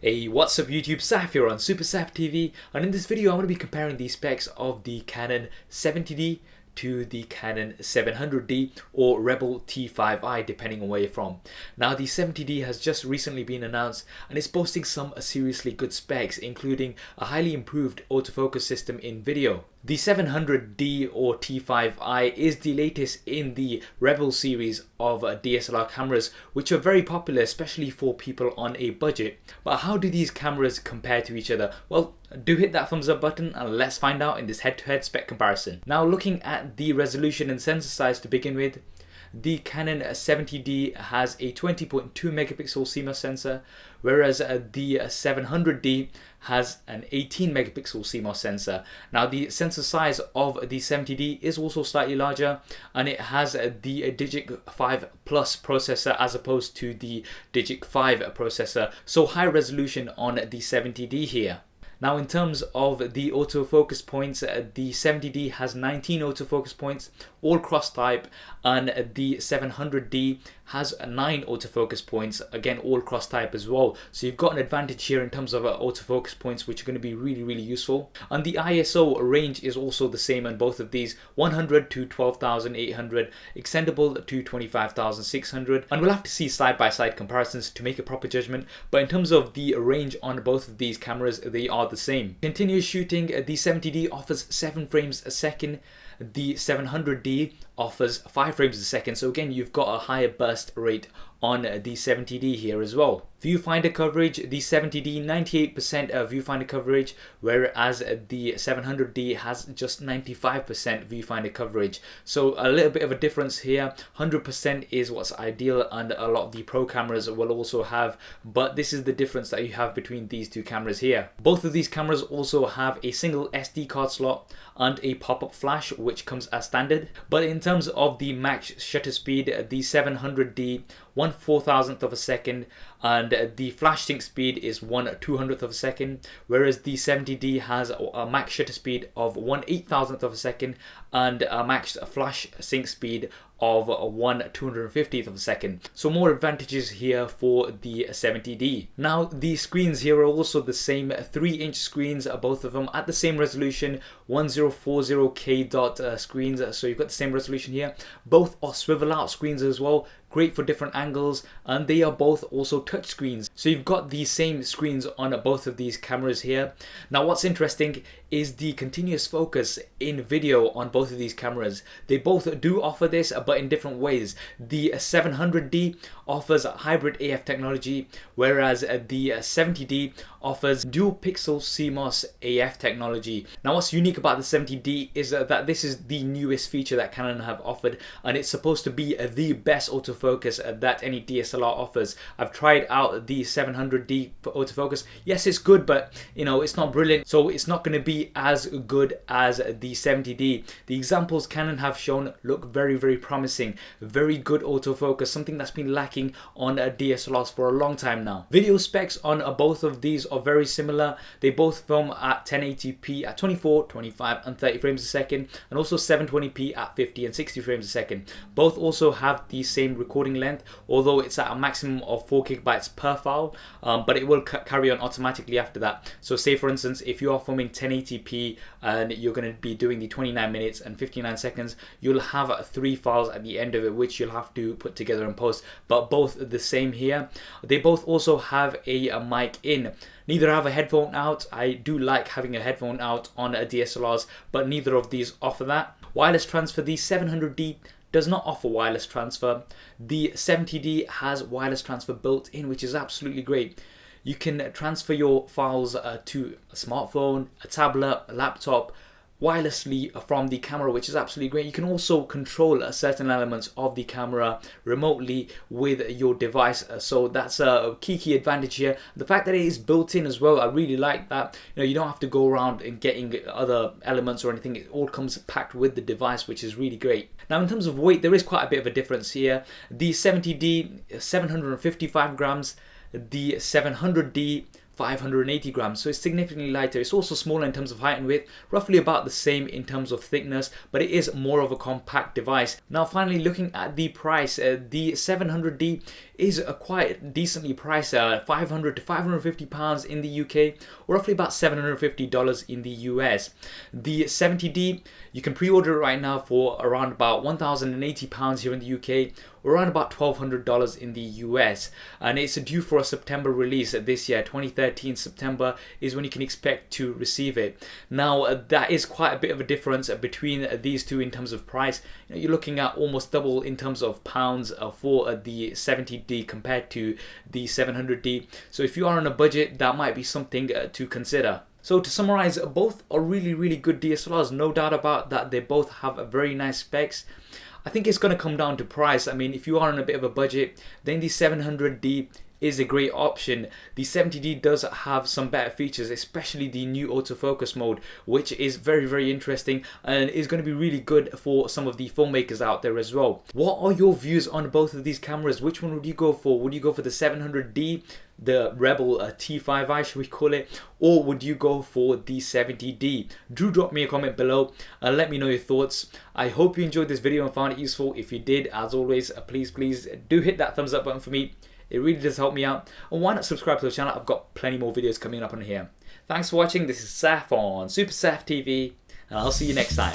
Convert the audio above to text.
Hey, what's up YouTube? Saf here on Superseding TV, and in this video I'm going to be comparing the specs of the Canon 70D to the Canon 700D or Rebel T5i depending on where you're from. Now the 70D has just recently been announced and it's boasting some seriously good specs, including a highly improved autofocus system in video. The 700D or T5i is the latest in the Rebel series of DSLR cameras, which are very popular, especially for people on a budget. But how do these cameras compare to each other? Well, do hit that thumbs up button and let's find out in this head-to-head spec comparison. Now, looking at the resolution and sensor size to begin with, the Canon 70D has a 20.2 megapixel CMOS sensor, whereas the 700D has an 18 megapixel CMOS sensor. Now the sensor size of the 70D is also slightly larger, and it has the DIGIC 5 Plus processor as opposed to the DIGIC 5 processor, so high resolution on the 70D here. Now in terms of the autofocus points, the 70D has 19 autofocus points, all cross type, and the 700D has 9 autofocus points, again all cross type as well. So you've got an advantage here in terms of autofocus points, which are going to be really useful. And the ISO range is also the same on both of these, 100 to 12,800, extendable to 25,600, and we'll have to see side-by-side comparisons to make a proper judgment, but in terms of the range on both of these cameras, they are the same. Continuous shooting, the 70D offers 7 frames a second, the 700D offers 5 frames a second, so again you've got a higher burst rate on the 70D here as well. Viewfinder coverage, the 70D 98% viewfinder coverage, whereas the 700D has just 95% viewfinder coverage. So a little bit of a difference here. 100% is what's ideal and a lot of the pro cameras will also have, but this is the difference that you have between these two cameras here. Both of these cameras also have a single SD card slot and a pop-up flash, which comes as standard. But in terms of the max shutter speed, the 700D 1/4000th of a second, and the flash sync speed is 1/200th of a second, whereas the 70D has a max shutter speed of 1/8000th of a second and a max flash sync speed of 1/250th of a second. So more advantages here for the 70D. Now the screens here are also the same, 3-inch screens, both of them at the same resolution, 1040K dot screens, so you've got the same resolution here. Both are swivel out screens as well, great for different angles, and they are both also touch screens. So you've got the same screens on both of these cameras here. Now what's interesting is the continuous focus in video on both of these cameras. They both do offer this, but in different ways. The 700D offers hybrid AF technology, whereas the 70D offers Dual Pixel CMOS AF technology. Now what's unique about the 70D is that this is the newest feature that Canon have offered, and it's supposed to be the best autofocus that any DSLR offers. I've tried out the 700D autofocus. Yes, it's good, but you know, it's not brilliant, so it's not going to be as good as the 70D. The examples Canon have shown look very promising, very good autofocus, something that's been lacking on DSLRs for a long time now. Video specs on both of these are very similar. They both film at 1080p at 24, 25 and 30 frames a second, and also 720p at 50 and 60 frames a second. Both also have the same recording length, although it's at a maximum of 4 GB per file, but it will carry on automatically after that. So say for instance, if you are filming 1080p and you're going to be doing the 29 minutes and 59 seconds, you'll have 3 files at the end of it, which you'll have to put together and post, but both the same here. They both also have a mic in. Neither have a headphone out. I do like having a headphone out on DSLRs, but neither of these offer that. Wireless transfer, the 700D does not offer wireless transfer. The 70D has wireless transfer built in, which is absolutely great. You can transfer your files to a smartphone, a tablet, a laptop, wirelessly from the camera, which is absolutely great. You can also control certain elements of the camera remotely with your device, so that's a key advantage here. The fact that it is built in as well, I really like that. You know, you don't have to go around and getting other elements or anything. It all comes packed with the device, which is really great. Now in terms of weight, there is quite a bit of a difference here. The 70D 755 grams, the 700D 580 grams, so it's significantly lighter. It's also smaller in terms of height and width, roughly about the same in terms of thickness, but it is more of a compact device. Now finally, looking at the price, the 700D is quite decently priced, 500 to 550 pounds in the UK, or roughly about $750 in the US. The 70D, you can pre-order it right now for around about £1,080 here in the UK, or around about $1,200 in the US, and it's due for a September release this year. 2013 September is when you can expect to receive it. Now that is quite a bit of a difference between these two in terms of price. You're looking at almost double in terms of pounds for the 70D compared to the 700D. So if you are on a budget, that might be something to consider. So to summarize, both are really good DSLRs, no doubt about that. They both have very nice specs. I think it's going to come down to price. I mean, if you are on a bit of a budget, then the 700D is a great option. The 70D does have some better features, especially the new autofocus mode, which is very interesting and is going to be really good for some of the filmmakers out there as well. What are your views on both of these cameras? Which one would you go for? Would you go for the 700D, the Rebel T5i, should we call it, or would you go for the 70D? Do drop me a comment below and let me know your thoughts. I hope you enjoyed this video and found it useful. If you did, as always, please do hit that thumbs up button for me. It really does help me out. And why not subscribe to the channel? I've got plenty more videos coming up on here. Thanks for watching. This is Saf on Super Saf TV, and I'll see you next time.